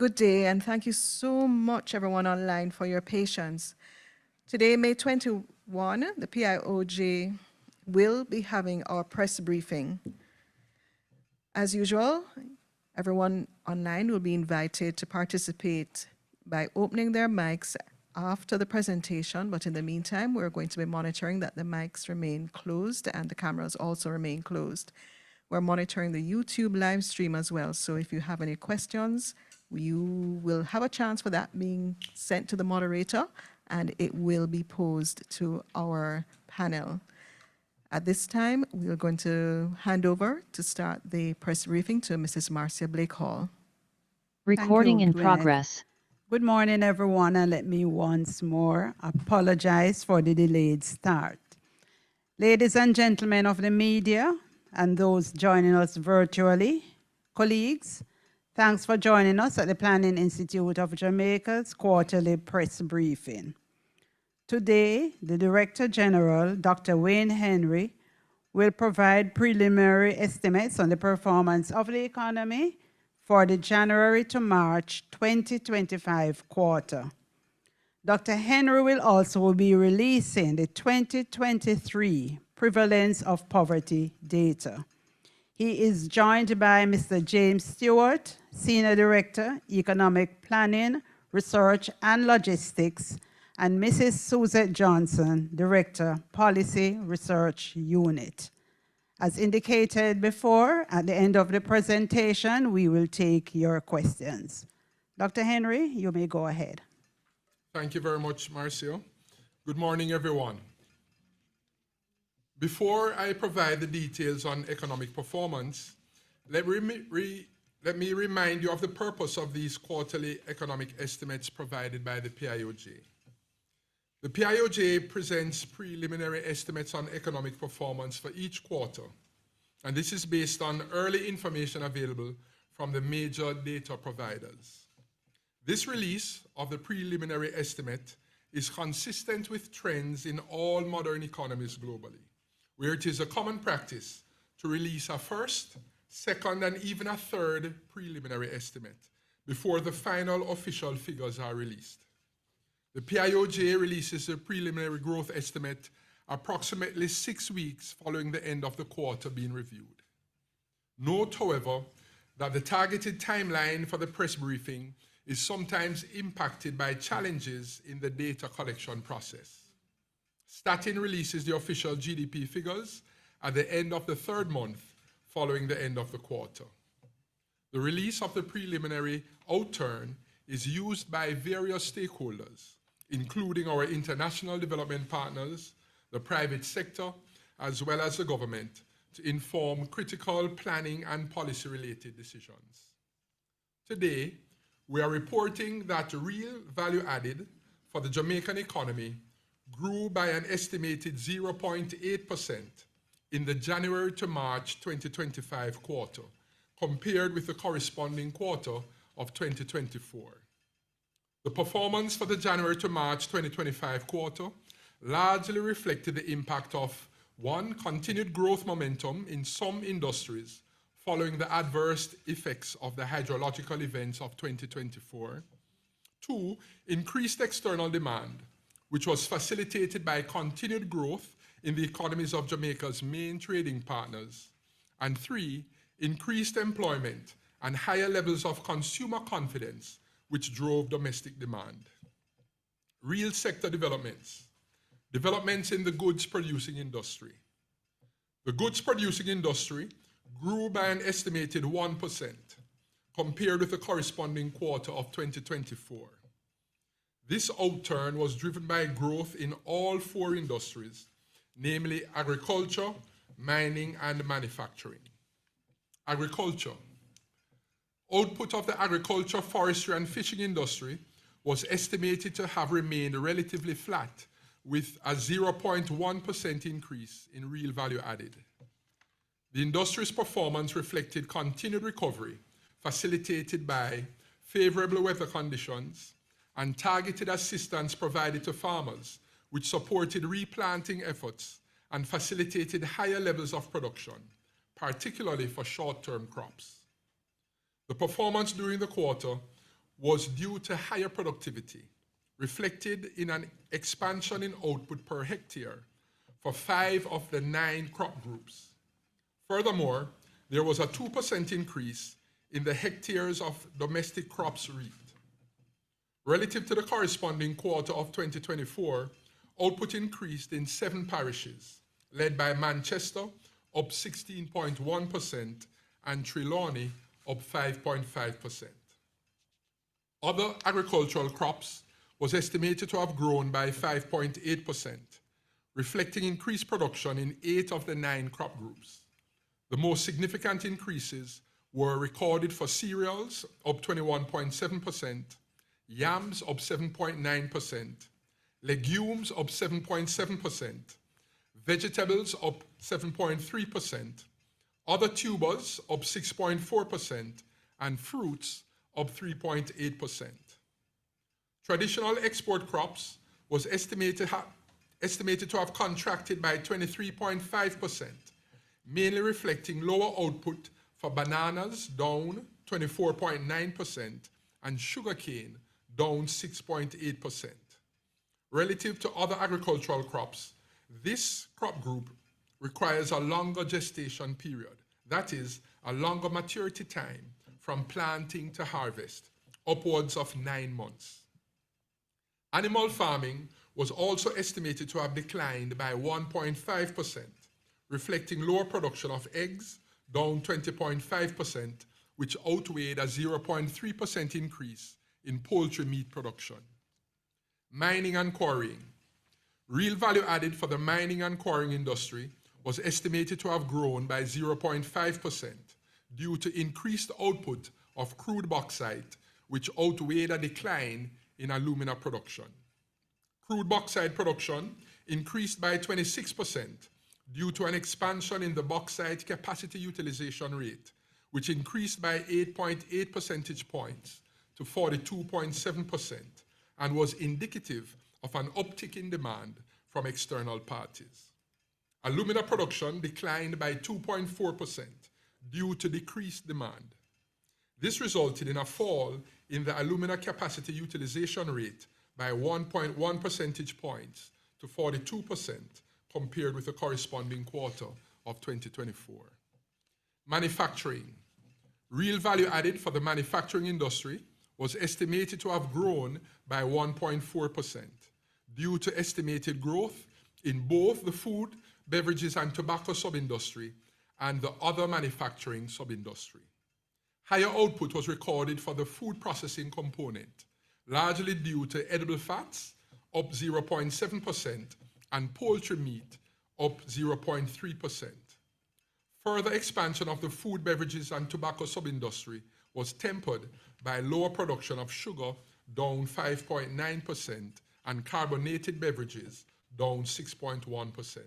Good day, and thank you so much, everyone online, for your patience. Today, May 21, the PIOJ will be having our press briefing. As usual, everyone online will be invited to participate by opening their mics after the presentation, but in the meantime, we're going to be monitoring that the mics remain closed and the cameras also remain closed. We're monitoring the YouTube live stream as well, so if you have any questions, you will have a chance for that being sent to the moderator, and it will be posed to our panel. At this time, we're going to hand over to start the press briefing to Mrs. Marcia Blake Hall. Recording in progress. Good morning, everyone, and let me once more apologize for the delayed start. Ladies and gentlemen of the media and those joining us virtually, colleagues, thanks for joining us at the Planning Institute of Jamaica's quarterly press briefing. Today, the Director General, Dr. Wayne Henry, will provide preliminary estimates on the performance of the economy for the January to March 2025 quarter. Dr. Henry will also be releasing the 2023 prevalence of poverty data. He is joined by Mr. James Stewart, Senior Director, Economic Planning, Research and Logistics, and Mrs. Suzette Johnson, Director, Policy Research Unit. As indicated before, at the end of the presentation, we will take your questions. Dr. Henry, you may go ahead. Thank you very much, Marcia. Good morning, everyone. Before I provide the details on economic performance, let me remind you of the purpose of these quarterly economic estimates provided by the PIOJ. The PIOJ presents preliminary estimates on economic performance for each quarter, and this is based on early information available from the major data providers. This release of the preliminary estimate is consistent with trends in all modern economies globally, where it is a common practice to release a first, second, and even a third preliminary estimate before the final official figures are released. The PIOJ releases a preliminary growth estimate approximately 6 weeks following the end of the quarter being reviewed. Note, however, that the targeted timeline for the press briefing is sometimes impacted by challenges in the data collection process. Statin releases the official GDP figures at the end of the third month following the end of the quarter. The release of the preliminary outturn is used by various stakeholders, including our international development partners, the private sector, as well as the government, to inform critical planning and policy-related decisions. Today, we are reporting that real value added for the Jamaican economy grew by an estimated 0.8% in the January to March 2025 quarter, compared with the corresponding quarter of 2024. The performance for the January to March 2025 quarter largely reflected the impact of, one, continued growth momentum in some industries following the adverse effects of the hydrological events of 2024. Two, increased external demand, which was facilitated by continued growth in the economies of Jamaica's main trading partners. And three, increased employment and higher levels of consumer confidence, which drove domestic demand. Real sector developments. Developments in the goods producing industry. The goods producing industry grew by an estimated 1% compared with the corresponding quarter of 2024. This outturn was driven by growth in all four industries, namely agriculture, mining, and manufacturing. Agriculture. Output of the agriculture, forestry, and fishing industry was estimated to have remained relatively flat, with a 0.1% increase in real value added. The industry's performance reflected continued recovery, facilitated by favorable weather conditions and targeted assistance provided to farmers, which supported replanting efforts and facilitated higher levels of production, particularly for short-term crops. The performance during the quarter was due to higher productivity, reflected in an expansion in output per hectare for 5 of the 9 crop groups. Furthermore, there was a 2% increase in the hectares of domestic crops reaped. Relative to the corresponding quarter of 2024, output increased in 7 parishes, led by Manchester, up 16.1%, and Trelawney, up 5.5%. Other agricultural crops was estimated to have grown by 5.8%, reflecting increased production in 8 of the 9 crop groups. The most significant increases were recorded for cereals, up 21.7%, yams up 7.9%, legumes up 7.7%, vegetables up 7.3%, other tubers up 6.4%, and fruits up 3.8%. Traditional export crops was estimated to have contracted by 23.5%, mainly reflecting lower output for bananas, down 24.9%, and sugarcane, down 6.8%. Relative to other agricultural crops, this crop group requires a longer gestation period, that is, a longer maturity time from planting to harvest, upwards of 9 months. Animal farming was also estimated to have declined by 1.5%, reflecting lower production of eggs, down 20.5%, which outweighed a 0.3% increase in poultry meat production. Mining and quarrying. Real value added for the mining and quarrying industry was estimated to have grown by 0.5% due to increased output of crude bauxite, which outweighed a decline in alumina production. Crude bauxite production increased by 26% due to an expansion in the bauxite capacity utilization rate, which increased by 8.8 percentage points to 42.7% and was indicative of an uptick in demand from external parties. Alumina production declined by 2.4% due to decreased demand. This resulted in a fall in the alumina capacity utilization rate by 1.1 percentage points to 42% compared with the corresponding quarter of 2024. Manufacturing. Real value added for the manufacturing industry was estimated to have grown by 1.4% due to estimated growth in both the food, beverages, and tobacco sub-industry and the other manufacturing sub-industry. Higher output was recorded for the food processing component, largely due to edible fats, up 0.7%, and poultry meat, up 0.3%. Further expansion of the food, beverages, and tobacco sub-industry was tempered by lower production of sugar, down 5.9%, and carbonated beverages, down 6.1%.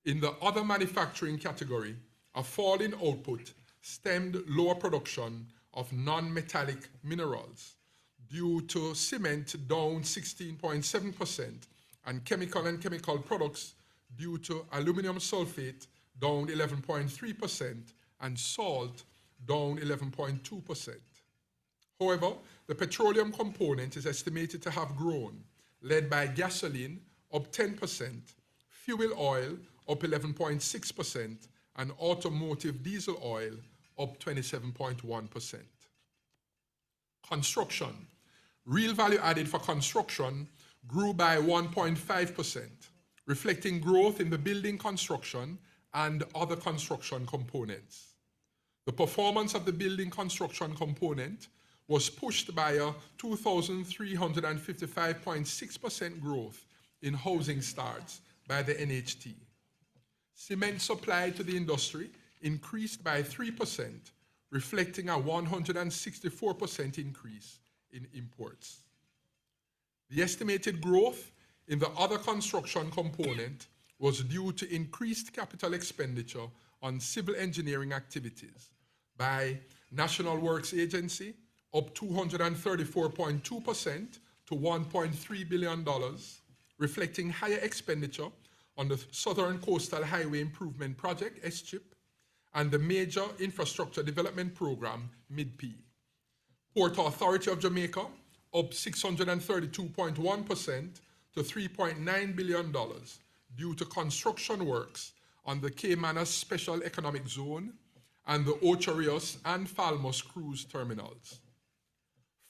In the other manufacturing category, a fall in output stemmed lower production of non-metallic minerals due to cement down 16.7% and chemical products due to aluminum sulfate down 11.3% and salt down 11.2%. However, the petroleum component is estimated to have grown, led by gasoline up 10%, fuel oil up 11.6%, and automotive diesel oil up 27.1%. Construction. Real value added for construction grew by 1.5%, reflecting growth in the building construction and other construction components. The performance of the building construction component was pushed by a 2,355.6% growth in housing starts by the NHT. Cement supply to the industry increased by 3%, reflecting a 164% increase in imports. The estimated growth in the other construction component was due to increased capital expenditure on civil engineering activities by National Works Agency, up 234.2% to $1.3 billion, reflecting higher expenditure on the Southern Coastal Highway Improvement Project, SCHIP, and the Major Infrastructure Development Program, MIDP. Port Authority of Jamaica, up 632.1% to $3.9 billion due to construction works on the Caymanas Special Economic Zone and the Ocho Rios and Falmouth cruise terminals.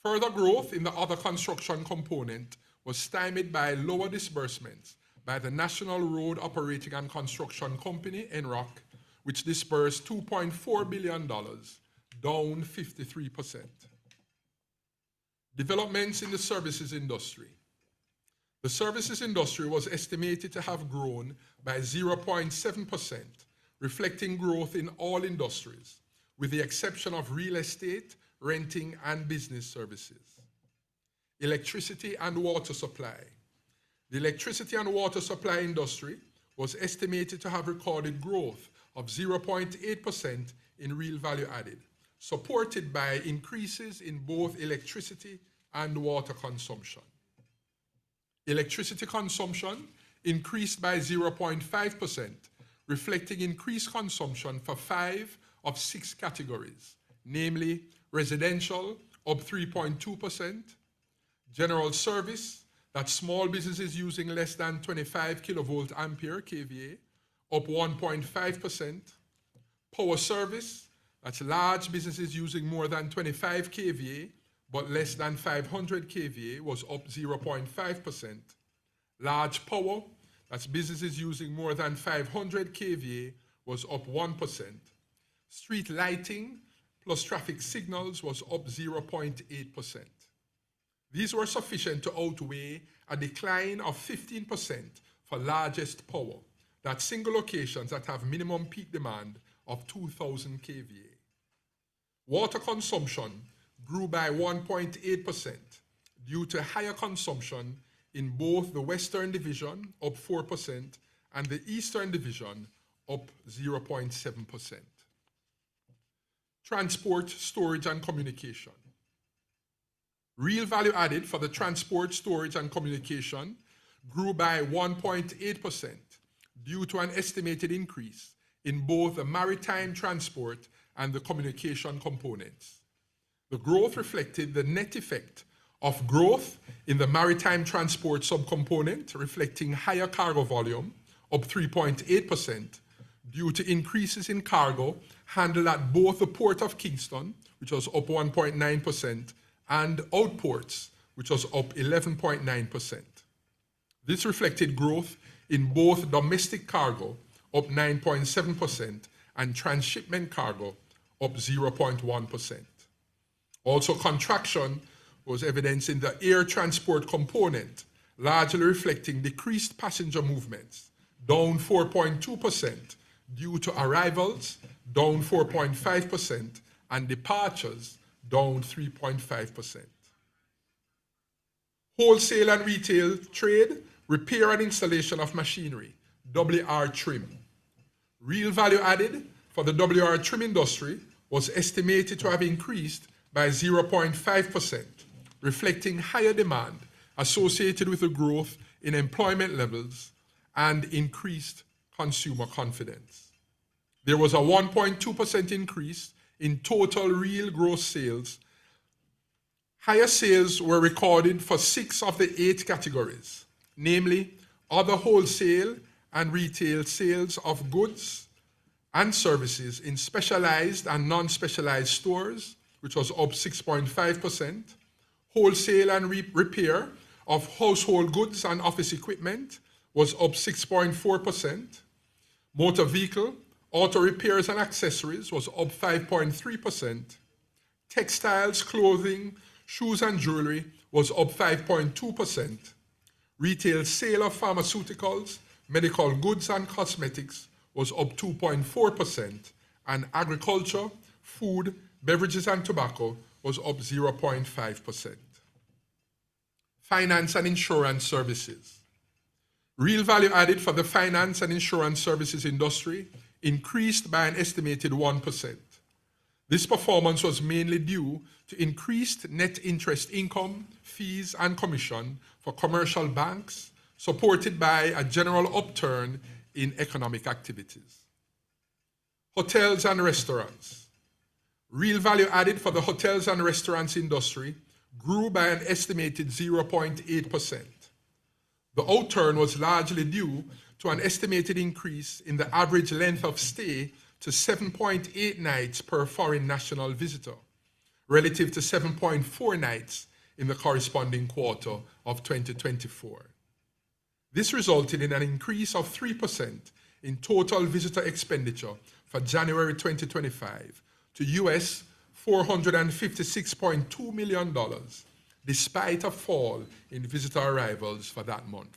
Further growth in the other construction component was stymied by lower disbursements by the National Road Operating and Construction Company, NROC, which disbursed $2.4 billion, down 53%. Developments in the services industry. The services industry was estimated to have grown by 0.7%, reflecting growth in all industries, with the exception of real estate, renting, and business services. Electricity and water supply. The electricity and water supply industry was estimated to have recorded growth of 0.8% in real value added, supported by increases in both electricity and water consumption. Electricity consumption increased by 0.5%, reflecting increased consumption for 5 of 6 categories, namely residential, up 3.2%, general service, that's small businesses using less than 25 kilovolt ampere kVA, up 1.5%, power service, that's large businesses using more than 25 kVA, but less than 500 kVA, was up 0.5%, large power, that's businesses using more than 500 kVA, was up 1%, street lighting plus traffic signals was up 0.8%. These were sufficient to outweigh a decline of 15% for largest power, that's single locations that have minimum peak demand of 2,000 kVA. Water consumption grew by 1.8% due to higher consumption in both the Western Division, up 4%, and the Eastern Division, up 0.7%. Transport, storage, and communication. Real value added for the transport, storage, and communication grew by 1.8% due to an estimated increase in both the maritime transport and the communication components. The growth reflected the net effect of growth in the maritime transport subcomponent, reflecting higher cargo volume, up 3.8%, due to increases in cargo handled at both the Port of Kingston, which was up 1.9%, and outports, which was up 11.9%. This reflected growth in both domestic cargo, up 9.7%, and transshipment cargo, up 0.1%. Also, contraction was evidenced in the air transport component, largely reflecting decreased passenger movements, down 4.2%, due to arrivals, down 4.5%, and departures, down 3.5%. Wholesale and retail trade, repair and installation of machinery, WR trim. Real value added for the WR trim industry was estimated to have increased by 0.5%, reflecting higher demand associated with the growth in employment levels and increased consumer confidence. There was a 1.2% increase in total real gross sales. Higher sales were recorded for 6 of the 8 categories, namely other wholesale and retail sales of goods and services in specialized and non-specialized stores, which was up 6.5%, wholesale and repair of household goods and office equipment was up 6.4%, motor vehicle, auto repairs and accessories was up 5.3%, textiles, clothing, shoes and jewelry was up 5.2%, retail sale of pharmaceuticals, medical goods and cosmetics was up 2.4%, and agriculture, food, beverages and tobacco was up 0.5%. Finance and insurance services. Real value added for the finance and insurance services industry increased by an estimated 1%. This performance was mainly due to increased net interest income, fees, and commission for commercial banks, supported by a general upturn in economic activities. Hotels and restaurants. Real value added for the hotels and restaurants industry grew by an estimated 0.8%. The outturn was largely due to an estimated increase in the average length of stay to 7.8 nights per foreign national visitor, relative to 7.4 nights in the corresponding quarter of 2024. This resulted in an increase of 3% in total visitor expenditure for January 2025 to US $456.2 million, despite a fall in visitor arrivals for that month.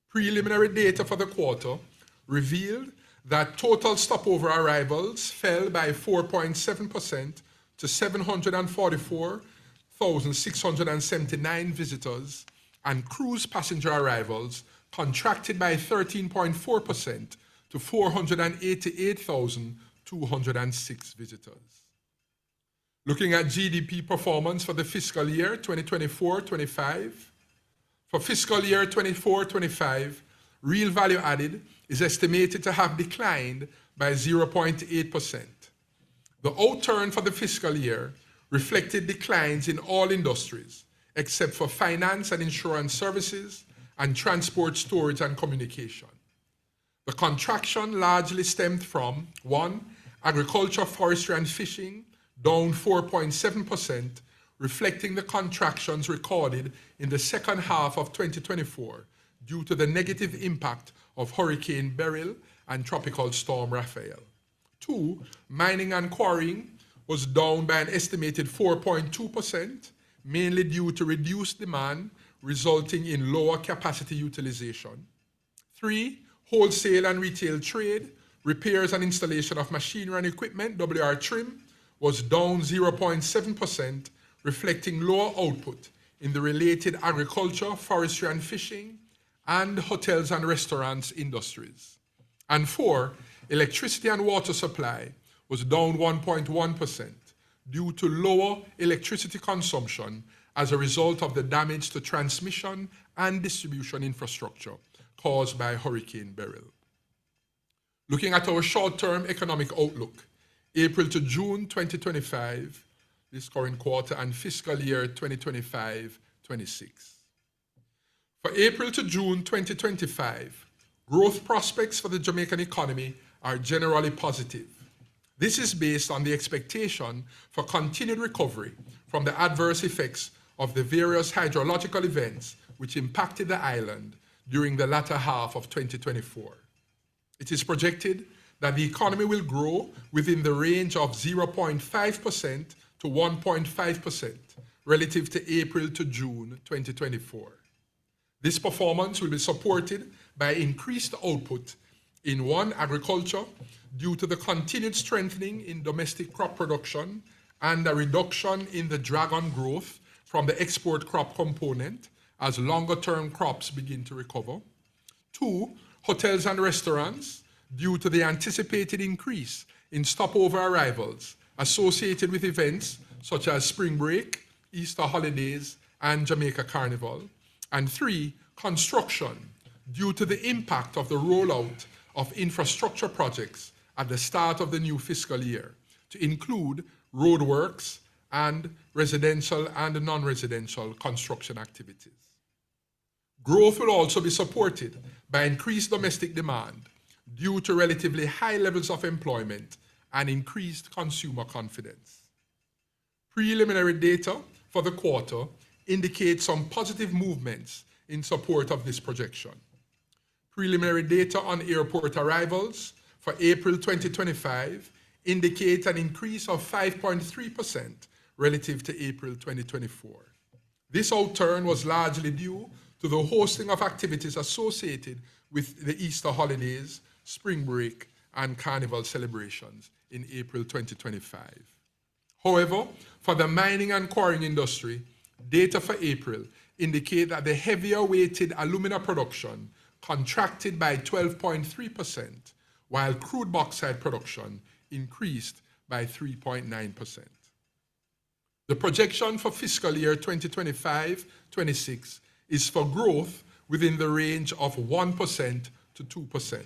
Preliminary data for the quarter revealed that total stopover arrivals fell by 4.7% to 744,679 visitors, and cruise passenger arrivals contracted by 13.4% to 488,206 visitors. Looking at GDP performance for the fiscal year 2024-25, for fiscal year 24-25, real value added is estimated to have declined by 0.8%. The outturn for the fiscal year reflected declines in all industries, except for finance and insurance services and transport, storage, and communication. The contraction largely stemmed from 1. Agriculture, forestry, and fishing, down 4.7%, reflecting the contractions recorded in the second half of 2024 due to the negative impact of Hurricane Beryl and Tropical Storm Raphael. 2. Mining and quarrying was down by an estimated 4.2%, mainly due to reduced demand, resulting in lower capacity utilization. 3. Wholesale and retail trade, repairs and installation of machinery and equipment, WR trim, was down 0.7%, reflecting lower output in the related agriculture, forestry and fishing, and hotels and restaurants industries. And 4. Electricity and water supply was down 1.1% due to lower electricity consumption as a result of the damage to transmission and distribution infrastructure caused by Hurricane Beryl. Looking at our short-term economic outlook, April to June 2025, this current quarter, and fiscal year 2025-26. For April to June 2025, growth prospects for the Jamaican economy are generally positive. This is based on the expectation for continued recovery from the adverse effects of the various hydrological events which impacted the island during the latter half of 2024. It is projected that the economy will grow within the range of 0.5% to 1.5% relative to April to June 2024. This performance will be supported by increased output in 1. Agriculture, due to the continued strengthening in domestic crop production and a reduction in the drag on growth from the export crop component as longer-term crops begin to recover. 2. Hotels and restaurants, due to the anticipated increase in stopover arrivals associated with events such as spring break, Easter holidays, and Jamaica Carnival. And 3. Construction, due to the impact of the rollout of infrastructure projects at the start of the new fiscal year, to include roadworks and residential and non-residential construction activities. Growth will also be supported by increased domestic demand due to relatively high levels of employment and increased consumer confidence. Preliminary data for the quarter indicate some positive movements in support of this projection. Preliminary data on airport arrivals for April 2025 indicate an increase of 5.3% relative to April 2024. This outturn was largely due to the hosting of activities associated with the Easter holidays, spring break, and carnival celebrations in April 2025. However, for the mining and quarrying industry, data for April indicate that the heavier weighted alumina production contracted by 12.3%, while crude bauxite production increased by 3.9%. The projection for fiscal year 2025-26 is for growth within the range of 1% to 2%.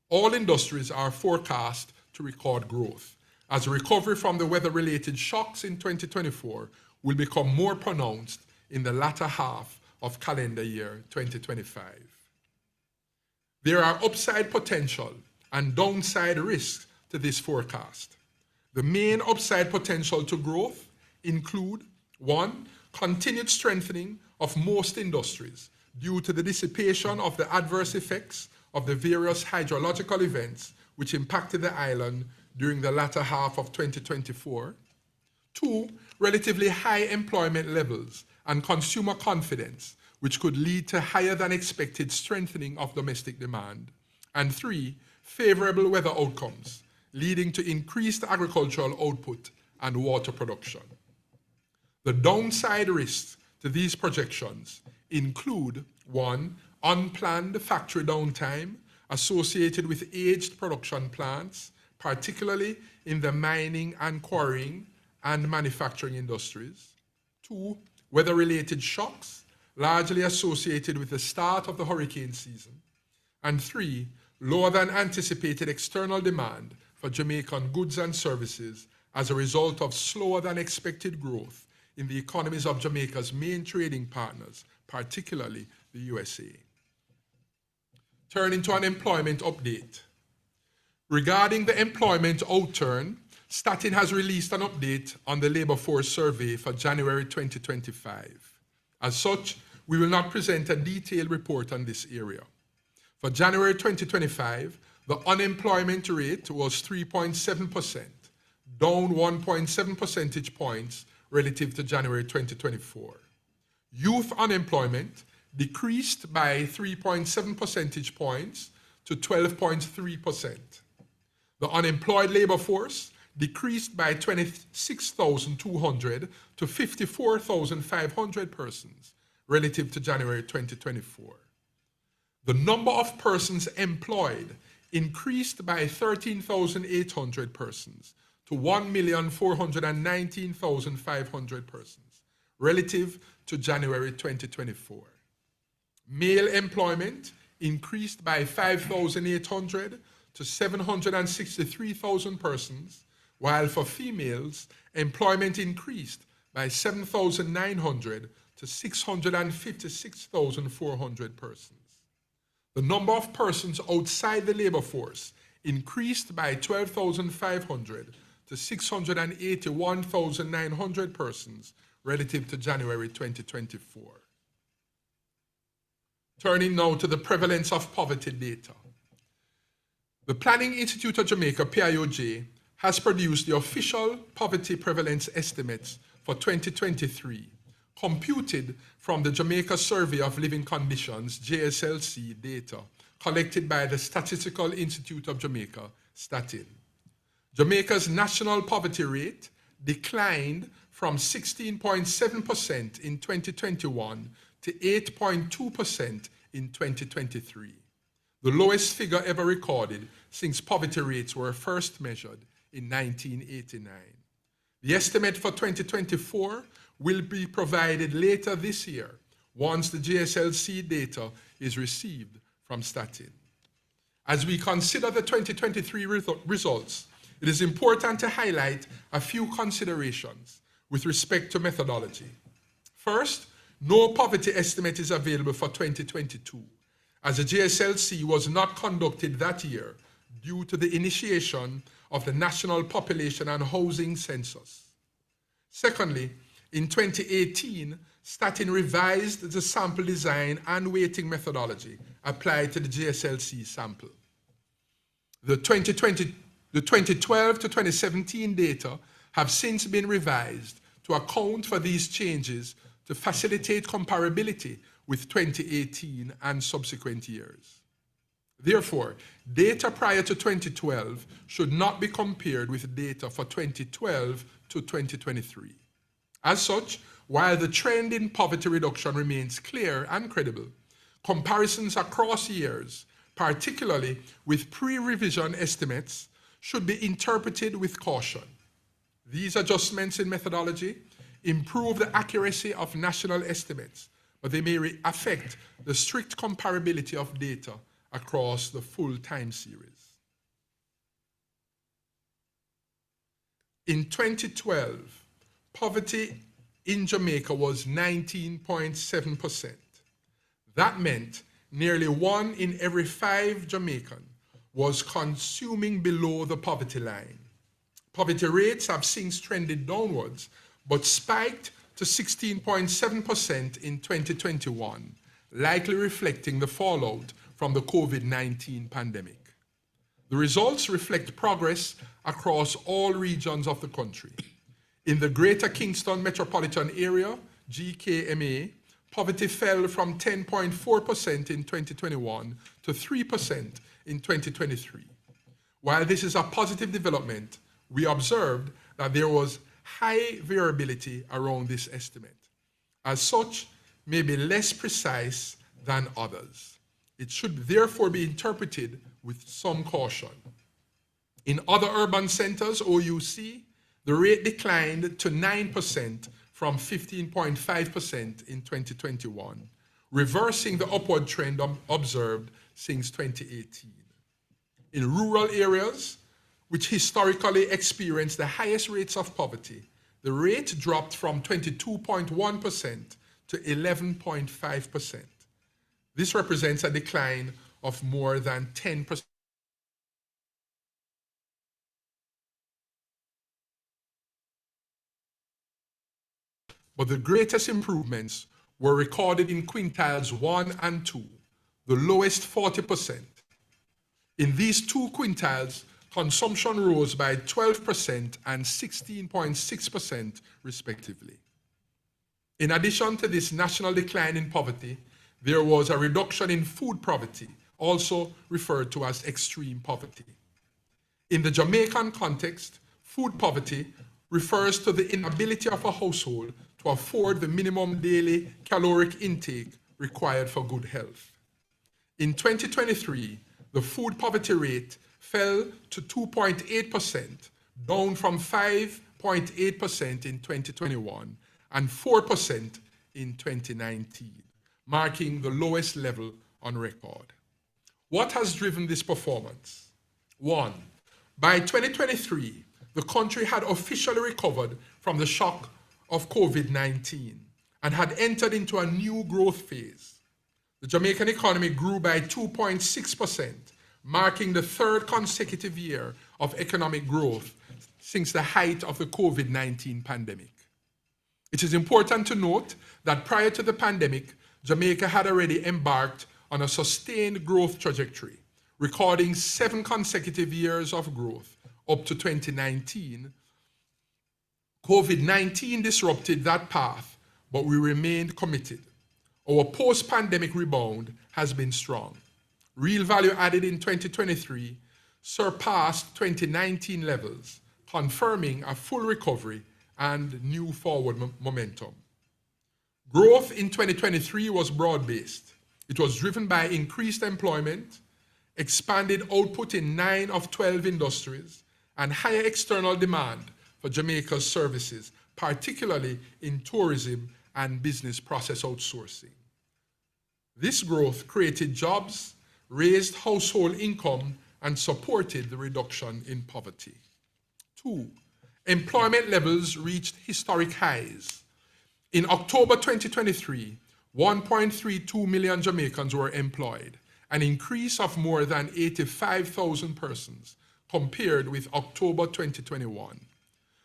All industries are forecast to record growth, as recovery from the weather-related shocks in 2024 will become more pronounced in the latter half of calendar year 2025. There are upside potential and downside risks to this forecast. The main upside potential to growth include: 1, continued strengthening of most industries due to the dissipation of the adverse effects of the various hydrological events which impacted the island during the latter half of 2024. 2, relatively high employment levels and consumer confidence, which could lead to higher than expected strengthening of domestic demand. And 3, favorable weather outcomes, leading to increased agricultural output and water production. The downside risks to these projections include: 1, unplanned factory downtime associated with aged production plants, particularly in the mining and quarrying and manufacturing industries. 2, weather-related shocks, largely associated with the start of the hurricane season. And 3, lower than anticipated external demand for Jamaican goods and services as a result of slower than expected growth in the economies of Jamaica's main trading partners, particularly the USA. Turning to unemployment update. Regarding the employment outturn, Statin has released an update on the labor force survey for January 2025. As such, we will not present a detailed report on this area. For January 2025, the unemployment rate was 3.7%, down 1.7 percentage points relative to January 2024. Youth unemployment decreased by 3.7 percentage points to 12.3%. The unemployed labor force decreased by 26,200 to 54,500 persons relative to January 2024. The number of persons employed increased by 13,800 persons to 1,419,500 persons relative to January 2024. Male employment increased by 5,800 to 763,000 persons, while for females, employment increased by 7,900 to 656,400 persons. The number of persons outside the labor force increased by 12,500 to 681,900 persons relative to January 2024. Turning now to the prevalence of poverty data. The Planning Institute of Jamaica, PIOJ, has produced the official poverty prevalence estimates for 2023, computed from the Jamaica Survey of Living Conditions, JSLC, data collected by the Statistical Institute of Jamaica, Statin. Jamaica's national poverty rate declined from 16.7% in 2021 to 8.2% in 2023, the lowest figure ever recorded since poverty rates were first measured in 1989. The estimate for 2024 will be provided later this year once the JSLC data is received from Statin. As we consider the 2023 results, it is important to highlight a few considerations with respect to methodology. First, no poverty estimate is available for 2022, as the JSLC was not conducted that year due to the initiation of the National Population and Housing Census. Secondly, in 2018, Statin revised the sample design and weighting methodology applied to the JSLC sample. The 2012 to 2017 data have since been revised to account for these changes to facilitate comparability with 2018 and subsequent years. Therefore, data prior to 2012 should not be compared with data for 2012 to 2023. As such, while the trend in poverty reduction remains clear and credible, comparisons across years, particularly with pre-revision estimates, should be interpreted with caution. These adjustments in methodology improve the accuracy of national estimates, but they may affect the strict comparability of data across the full time series. In 2012, poverty in Jamaica was 19.7%. That meant nearly 1 in every 5 Jamaican was consuming below the poverty line. Poverty rates have since trended downwards, but spiked to 16.7% in 2021, likely reflecting the fallout from the COVID-19 pandemic. The results reflect progress across all regions of the country. In the Greater Kingston Metropolitan Area, GKMA, poverty fell from 10.4% in 2021 to 3% in 2023. While this is a positive development, we observed that there was high variability around this estimate. As such, may be less precise than others. It should therefore be interpreted with some caution. In other urban centers, OUC, the rate declined to 9% from 15.5% in 2021, reversing the upward trend observed since 2018. In rural areas, which historically experienced the highest rates of poverty, the rate dropped from 22.1% to 11.5%. This represents a decline of more than 10%. But the greatest improvements were recorded in quintiles 1 and 2, the lowest 40%. In these 2 quintiles, consumption rose by 12% and 16.6% respectively. In addition to this national decline in poverty, there was a reduction in food poverty, also referred to as extreme poverty. In the Jamaican context, food poverty refers to the inability of a household to afford the minimum daily caloric intake required for good health. In 2023, the food poverty rate fell to 2.8%, down from 5.8% in 2021 and 4% in 2019, marking the lowest level on record. What has driven this performance? 1. By 2023, the country had officially recovered from the shock of COVID-19 and had entered into a new growth phase. The Jamaican economy grew by 2.6%, marking the 3rd consecutive year of economic growth since the height of the COVID-19 pandemic. It is important to note that prior to the pandemic, Jamaica had already embarked on a sustained growth trajectory, recording 7 consecutive years of growth up to 2019. COVID-19 disrupted that path, but we remained committed. Our post-pandemic rebound has been strong. Real value added in 2023 surpassed 2019 levels, confirming a full recovery and new forward momentum. Growth in 2023 was broad-based. It was driven by increased employment, expanded output in 9 of 12 industries, and higher external demand for Jamaica's services, particularly in tourism and business process outsourcing. This growth created jobs, raised household income, and supported the reduction in poverty. 2. Employment levels reached historic highs. In October 2023, 1.32 million Jamaicans were employed, an increase of more than 85,000 persons compared with October 2021.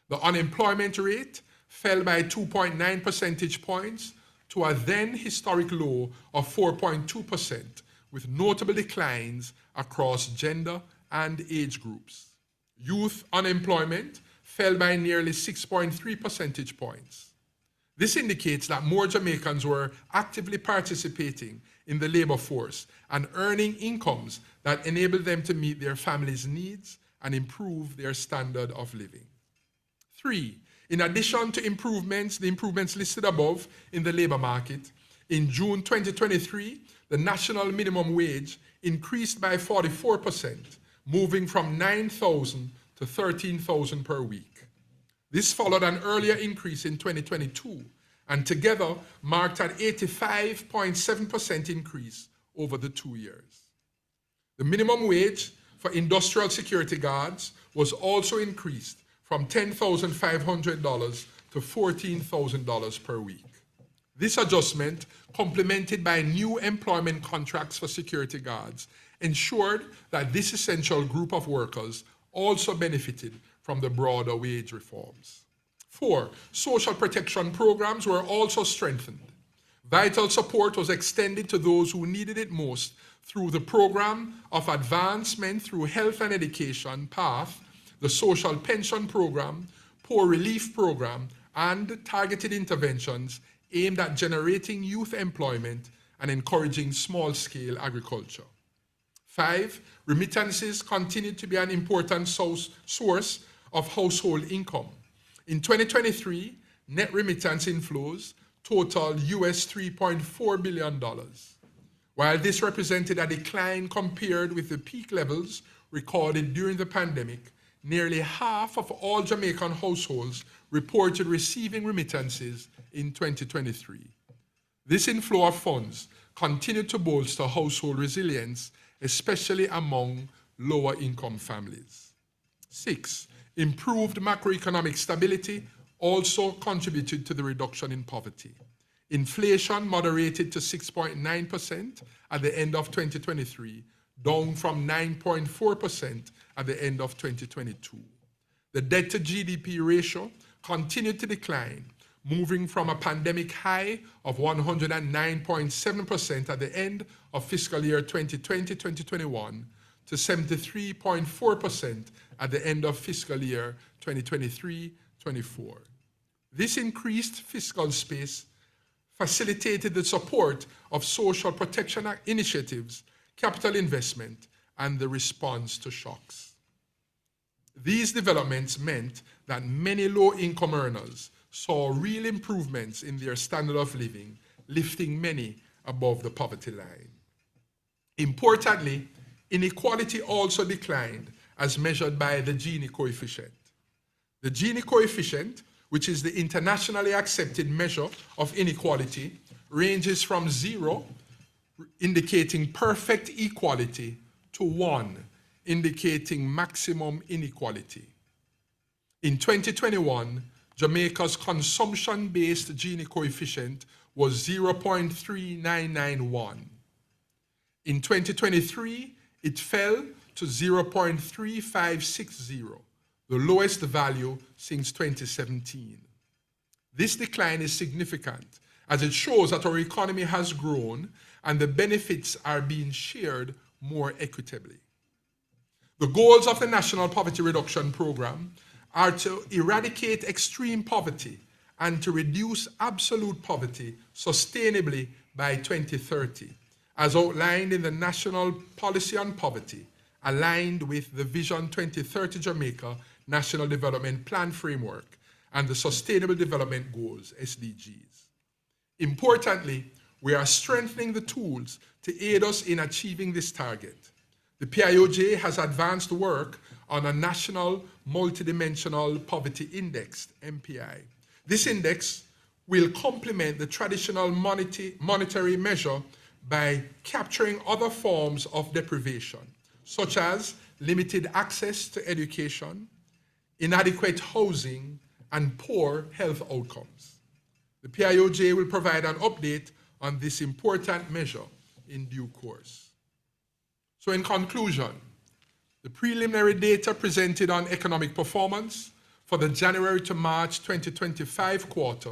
The unemployment rate fell by 2.9 percentage points to a then historic low of 4.2%, with notable declines across gender and age groups. Youth unemployment fell by nearly 6.3 percentage points. This indicates that more Jamaicans were actively participating in the labor force and earning incomes that enable them to meet their families' needs and improve their standard of living. 3. In addition to the improvements listed above in the labor market, in June 2023, the national minimum wage increased by 44%, moving from 9,000 to 13,000 per week. This followed an earlier increase in 2022, and together marked an 85.7% increase over the 2 years. The minimum wage for industrial security guards was also increased from $10,500 to $14,000 per week. This adjustment, complemented by new employment contracts for security guards, ensured that this essential group of workers also benefited from the broader wage reforms. 4, social protection programs were also strengthened. Vital support was extended to those who needed it most through the Program of Advancement through Health and Education, PATH, the Social Pension Program, Poor Relief Program, and targeted interventions aimed at generating youth employment and encouraging small-scale agriculture. 5, remittances continued to be an important source of household income. In 2023, net remittance inflows totaled US $3.4 billion. While this represented a decline compared with the peak levels recorded during the pandemic, nearly half of all Jamaican households reported receiving remittances in 2023. This inflow of funds continued to bolster household resilience, especially among lower income families. 6, improved macroeconomic stability also contributed to the reduction in poverty. Inflation moderated to 6.9% at the end of 2023, down from 9.4% at the end of 2022. The debt to GDP ratio continued to decline, moving from a pandemic high of 109.7% at the end of fiscal year 2020-2021 to 73.4% at the end of fiscal year 2023-24. This increased fiscal space facilitated the support of social protection initiatives, capital investment, and the response to shocks. These developments meant that many low-income earners saw real improvements in their standard of living, lifting many above the poverty line. Importantly, inequality also declined as measured by the Gini coefficient. The Gini coefficient, which is the internationally accepted measure of inequality, ranges from 0, indicating perfect equality, to 1, indicating maximum inequality. In 2021, Jamaica's consumption-based Gini coefficient was 0.3991. In 2023, it fell to 0.3560, the lowest value since 2017. This decline is significant as it shows that our economy has grown and the benefits are being shared more equitably. The goals of the National Poverty Reduction Program are to eradicate extreme poverty and to reduce absolute poverty sustainably by 2030, as outlined in the National Policy on Poverty, aligned with the Vision 2030 Jamaica National Development Plan Framework and the Sustainable Development Goals, SDGs. Importantly, we are strengthening the tools to aid us in achieving this target. The PIOJ has advanced work on a National Multidimensional Poverty Index, MPI. This index will complement the traditional monetary measure by capturing other forms of deprivation, such as limited access to education, inadequate housing, and poor health outcomes. The PIOJ will provide an update on this important measure in due course. So in conclusion, the preliminary data presented on economic performance for the January to March 2025 quarter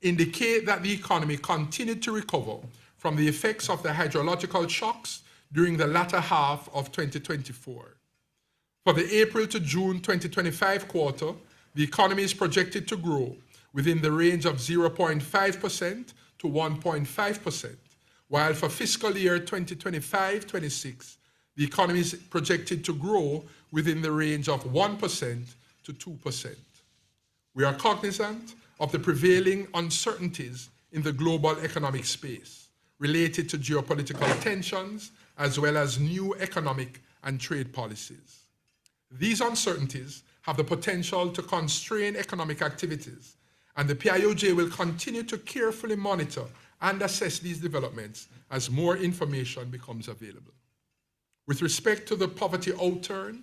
indicate that the economy continued to recover from the effects of the hydrological shocks during the latter half of 2024. For the April to June 2025 quarter, the economy is projected to grow within the range of 0.5% to 1.5%, while for fiscal year 2025-26, the economy is projected to grow within the range of 1% to 2%. We are cognizant of the prevailing uncertainties in the global economic space related to geopolitical tensions as well as new economic and trade policies. These uncertainties have the potential to constrain economic activities, and the PIOJ will continue to carefully monitor and assess these developments as more information becomes available. With respect to the poverty outturn,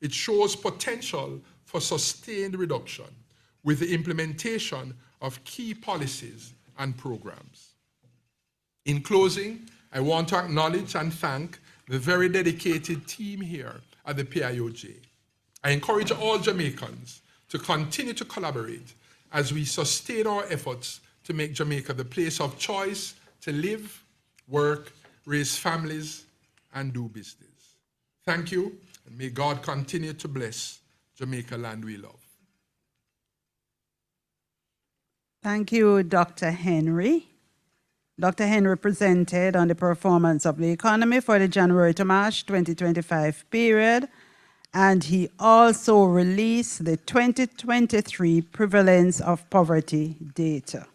it shows potential for sustained reduction with the implementation of key policies and programs. In closing, I want to acknowledge and thank the very dedicated team here at the PIOJ. I encourage all Jamaicans to continue to collaborate as we sustain our efforts to make Jamaica the place of choice to live, work, raise families, and do business. Thank you, and may God continue to bless Jamaica land we love. Thank you, Dr. Henry. Dr. Henry presented on the performance of the economy for the January to March 2025 period, and he also released the 2023 prevalence of poverty data.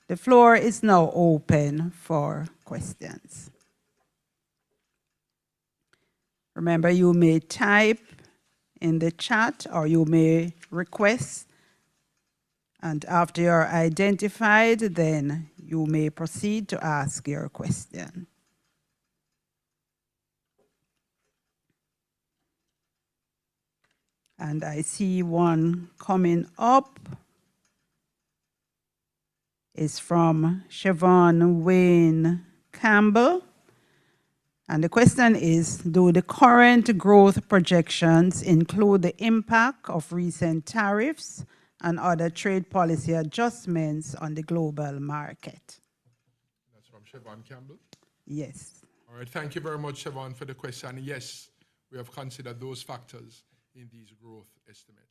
The floor is now open for questions. Remember, you may type in the chat or you may request, and after you're identified, then you may proceed to ask your question. And I see one coming up. It's from Siobhan Wayne Campbell. And the question is, do the current growth projections include the impact of recent tariffs and other trade policy adjustments on the global market? That's from Siobhan Campbell? Yes. All right, thank you very much, Siobhan, for the question. Yes, we have considered those factors in these growth estimates.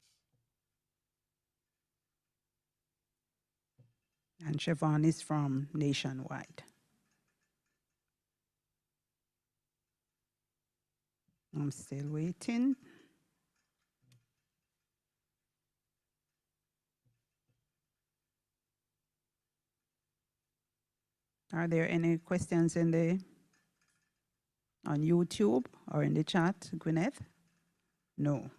And Siobhan is from Nationwide. I'm still waiting. Are there any questions on YouTube or in the chat, Gwyneth? No.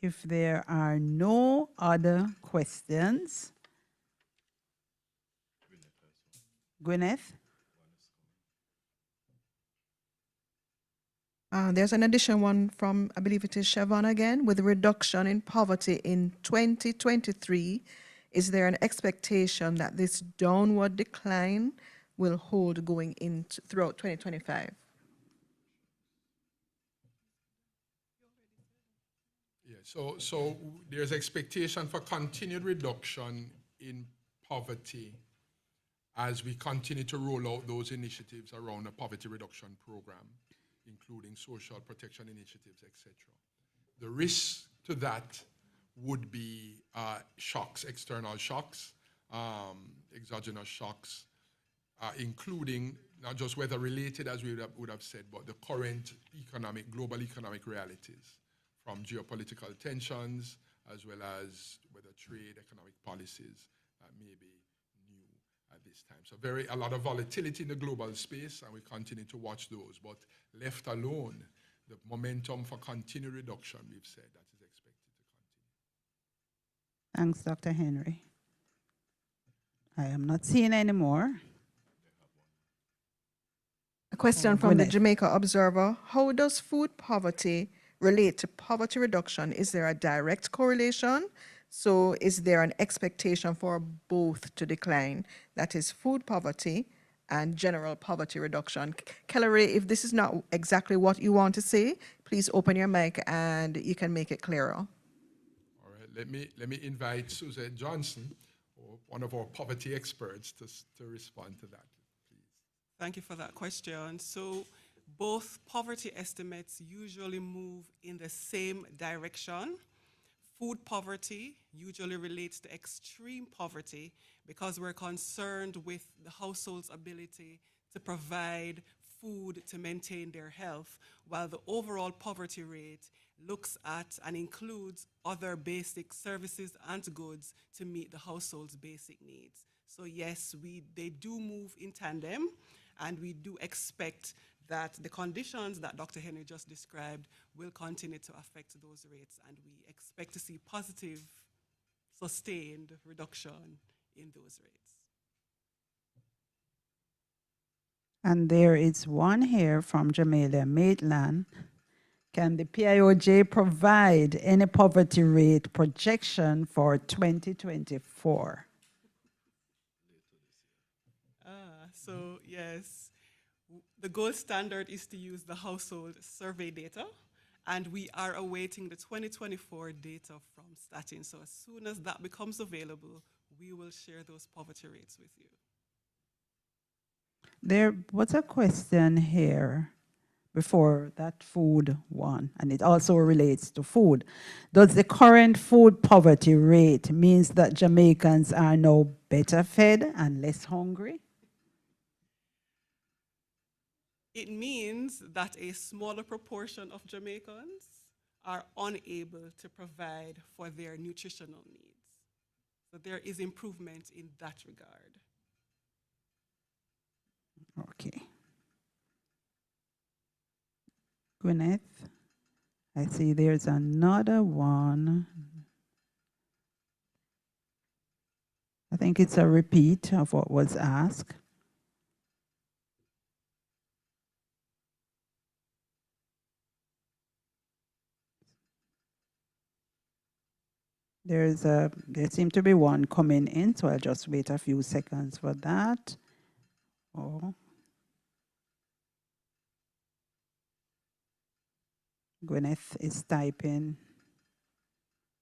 If there are no other questions, Gwyneth? There's an additional one from, I believe it is Siobhan again, with a reduction in poverty in 2023. Is there an expectation that this downward decline will hold going into throughout 2025? Yeah, so there's expectation for continued reduction in poverty as we continue to roll out those initiatives around a poverty reduction program, including social protection initiatives, etc. The risk to that would be shocks, external shocks, exogenous shocks, including not just weather-related, as we would have said, but the current global economic realities, from geopolitical tensions, as well as whether trade, economic policies may be new at this time. So a lot of volatility in the global space, and we continue to watch those. But left alone, the momentum for continued reduction, we've said, that is expected to continue. Thanks, Dr. Henry. I am not seeing any more. A question from the Jamaica Observer. How does food poverty relate to poverty reduction? Is there a direct correlation? So is there an expectation for both to decline? That is food poverty and general poverty reduction. Kellery, if this is not exactly what you want to say, please open your mic and you can make it clearer. All right, let me invite Suzette Johnson, one of our poverty experts, to respond to that, please. Thank you for that question. So both poverty estimates usually move in the same direction. Food poverty usually relates to extreme poverty because we're concerned with the household's ability to provide food to maintain their health, while the overall poverty rate looks at and includes other basic services and goods to meet the household's basic needs. So yes, they do move in tandem, and we do expect that the conditions that Dr. Henry just described will continue to affect those rates, and we expect to see positive, sustained reduction in those rates. And there is one here from Jamelia Maitland. Can the PIOJ provide any poverty rate projection for 2024? So yes, the gold standard is to use the household survey data, and we are awaiting the 2024 data from Statin. So as soon as that becomes available, we will share those poverty rates with you. There was a question here before that food one, and it also relates to food. Does the current food poverty rate means that Jamaicans are now better fed and less hungry? It means that a smaller proportion of Jamaicans are unable to provide for their nutritional needs. So there is improvement in that regard. Okay. Gwyneth, I see there's another one. I think it's a repeat of what was asked. There seems to be one coming in, so I'll just wait a few seconds for that. Oh. Gwyneth is typing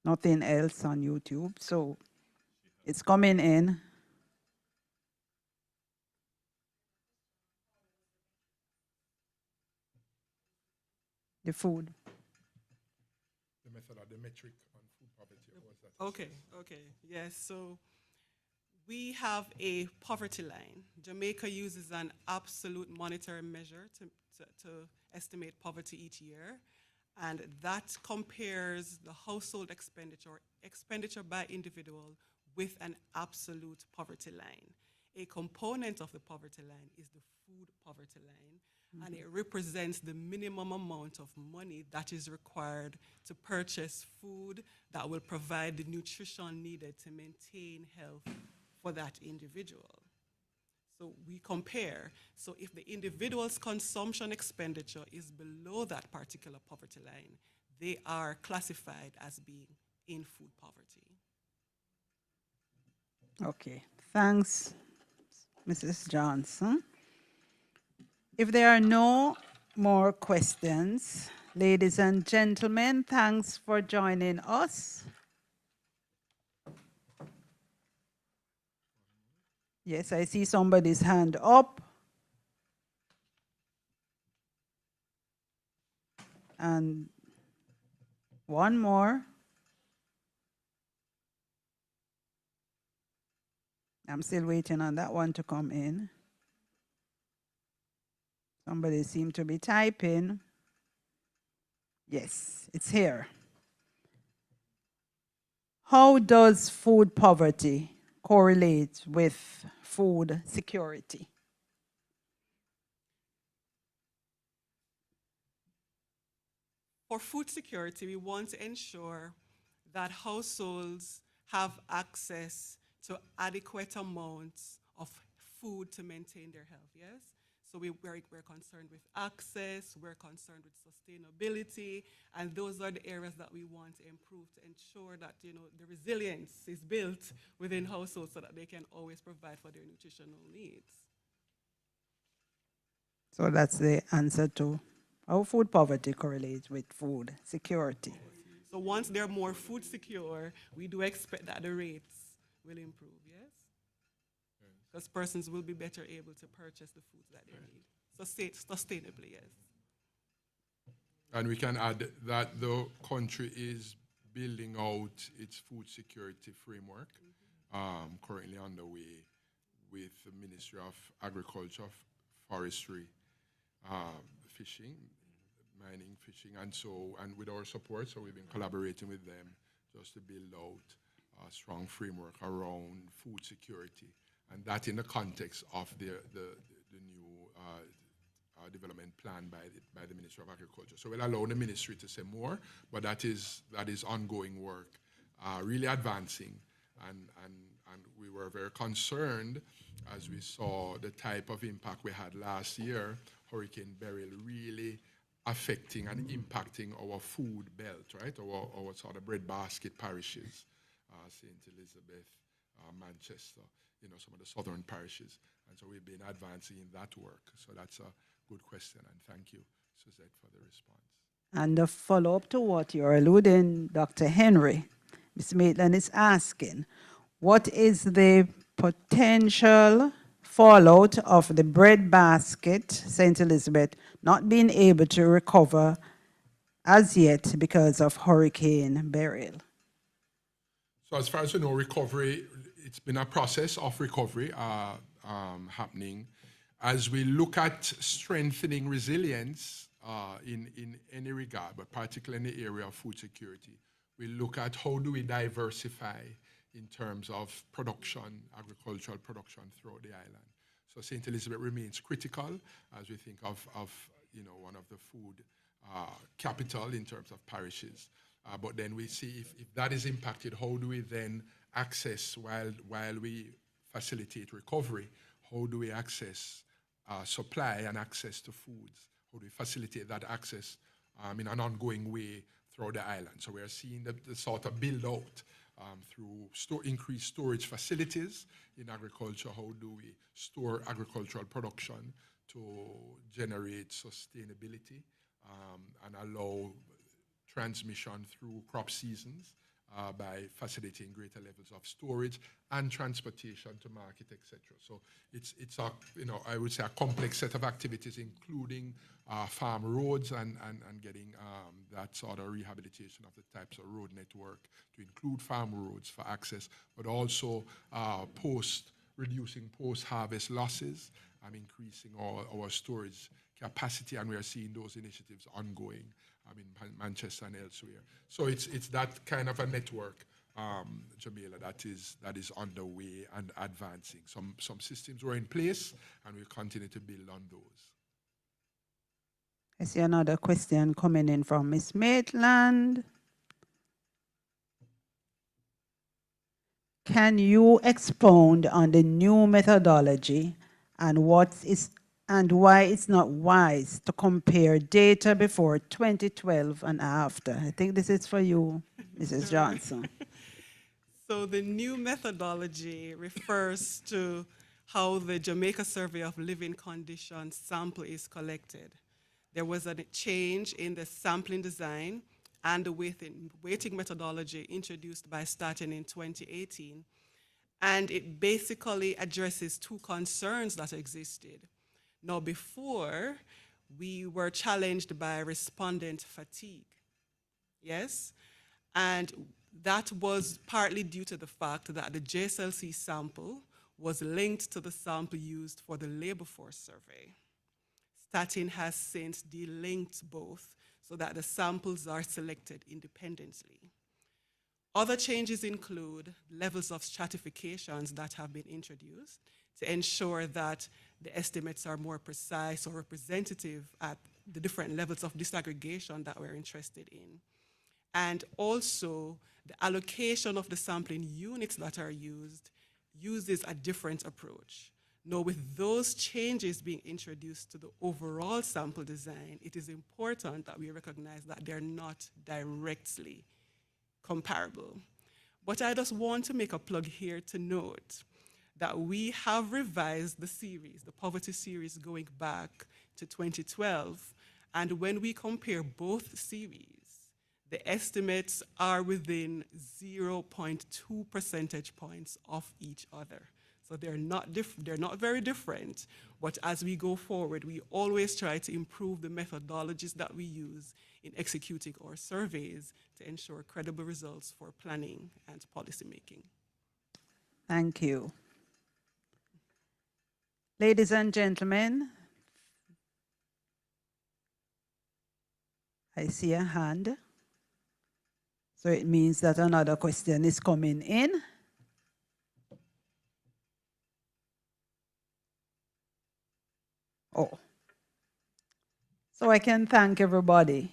nothing else on YouTube, so it's coming in. The food. The method or the metric on food poverty. Okay, yes. So we have a poverty line. Jamaica uses an absolute monetary measure to estimate poverty each year. And that compares the household expenditure by individual with an absolute poverty line. A component of the poverty line is the food poverty line, and it represents the minimum amount of money that is required to purchase food that will provide the nutrition needed to maintain health for that individual. So we compare. So if the individual's consumption expenditure is below that particular poverty line, they are classified as being in food poverty. Okay, thanks, Mrs. Johnson. If there are no more questions, ladies and gentlemen, thanks for joining us. Yes, I see somebody's hand up. And one more. I'm still waiting on that one to come in. Somebody seemed to be typing. Yes, it's here. How does food poverty correlate with food security? For food security, we want to ensure that households have access to adequate amounts of food to maintain their health, yes? So we're concerned with access, we're concerned with sustainability, and those are the areas that we want to improve to ensure that, the resilience is built within households so that they can always provide for their nutritional needs. So that's the answer to how food poverty correlates with food security. So once they're more food secure, we do expect that the rates will improve, yes? Because persons will be better able to purchase the foods that they need, sustainably, yes. And we can add that the country is building out its food security framework, currently underway with the Ministry of Agriculture, Forestry, fishing, mining, fishing, and with our support, so we've been collaborating with them just to build out a strong framework around food security, and that in the context of the new development plan by the Ministry of Agriculture. So we'll allow the ministry to say more, but that is ongoing work, really advancing And we were very concerned as we saw the type of impact we had last year, Hurricane Beryl really affecting and impacting our food belt, right? Our sort of breadbasket parishes, St. Elizabeth, Manchester, some of the southern parishes. And so we've been advancing in that work. So that's a good question, and thank you, Suzette, for the response. And a follow-up to what you're alluding, Dr. Henry, Ms. Maitland is asking, what is the potential fallout of the breadbasket, St. Elizabeth, not being able to recover as yet because of Hurricane Beryl? So as far as we know, recovery, it's been a process of recovery happening. As we look at strengthening resilience in any regard, but particularly in the area of food security, we look at how do we diversify in terms of production, agricultural production throughout the island. So St. Elizabeth remains critical as we think of one of the food capital in terms of parishes. But then we see if that is impacted, how do we then access, while we facilitate recovery, how do we access supply and access to foods? How do we facilitate that access in an ongoing way throughout the island? So we are seeing the sort of build out through increased storage facilities in agriculture. How do we store agricultural production to generate sustainability and allow transmission through crop seasons by facilitating greater levels of storage and transportation to market, etc. So it's a I would say a complex set of activities, including farm roads and getting that sort of rehabilitation of the types of road network to include farm roads for access, but also reducing post-harvest losses, increasing our storage capacity, and we are seeing those initiatives ongoing in Manchester and elsewhere. So it's that kind of a network, Jamila, that is underway and advancing. Some systems were in place, and we continue to build on those. I see another question coming in from Ms. Maitland. Can you expound on the new methodology and why it's not wise to compare data before 2012 and after? I think this is for you, Mrs. Johnson. So the new methodology refers to how the Jamaica Survey of Living Conditions sample is collected. There was a change in the sampling design and the weighting methodology introduced by starting in 2018. And it basically addresses two concerns that existed. Now, before, we were challenged by respondent fatigue, yes? And that was partly due to the fact that the JSLC sample was linked to the sample used for the labor force survey. Statin has since delinked both so that the samples are selected independently. Other changes include levels of stratifications that have been introduced to ensure that the estimates are more precise or representative at the different levels of disaggregation that we're interested in. And also, the allocation of the sampling units that are used uses a different approach. Now, with those changes being introduced to the overall sample design, it is important that we recognize that they're not directly comparable. But I just want to make a plug here to note that we have revised the series, the poverty series going back to 2012, and when we compare both series, the estimates are within 0.2 percentage points of each other. So they're not very different, but as we go forward, we always try to improve the methodologies that we use in executing our surveys to ensure credible results for planning and policymaking. Thank you. Ladies and gentlemen, I see a hand. So it means that another question is coming in. Oh. So I can thank everybody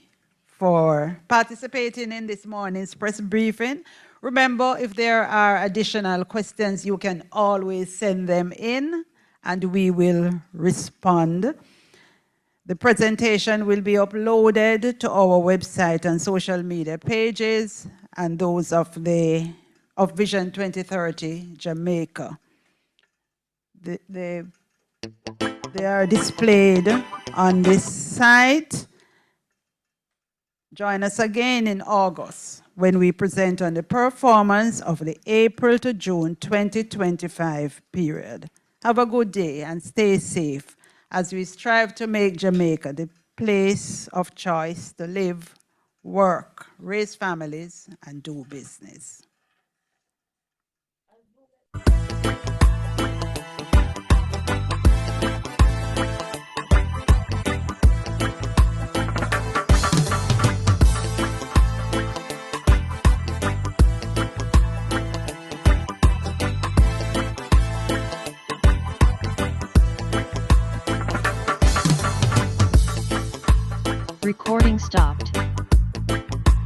for participating in this morning's press briefing. Remember, if there are additional questions, you can always send them in and we will respond. The presentation will be uploaded to our website and social media pages and those of Vision 2030 Jamaica. They are displayed on this site. Join us again in August when we present on the performance of the April to June 2025 period. Have a good day and stay safe as we strive to make Jamaica the place of choice to live, work, raise families, and do business. Recording stopped.